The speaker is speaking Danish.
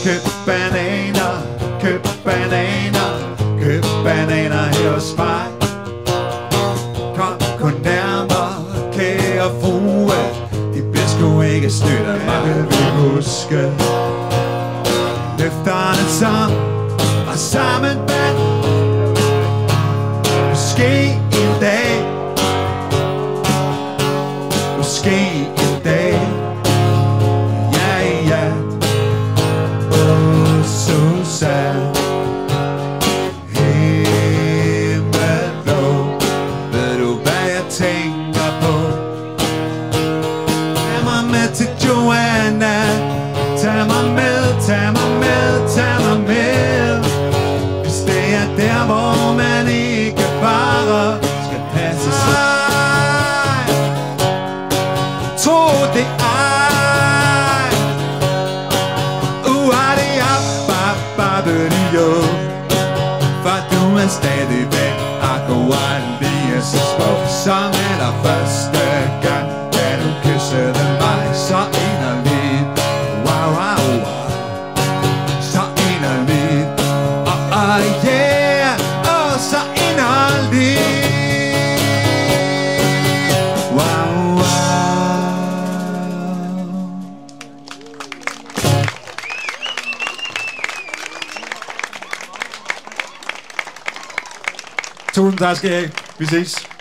Køb bananer, køb bananer, køb bananer her hos mig. Kom kun nærmere, kære frue, de bliver sgu ikke snydt af mig. Vil vi huske løfterne som var sammen band. Måske en dag, måske en dag. Ja, ja. Oh, so sad. Himmelblå, ved du hvad jeg tænker på? Tag mig med til Joanna. Tag mig med, tag mig med, tag mig med. Hvis det er der, hvor man ikke bare skal passe sig. Tro det ej. For du er stadigvæk akkurat lige så smuk som allerførste gang, da du kyssede mig så inderligt. Wow, wow, wow. Så inderligt. Yeah. Så inderligt. Wow, wow. Tusind tak skal I have. Vi ses.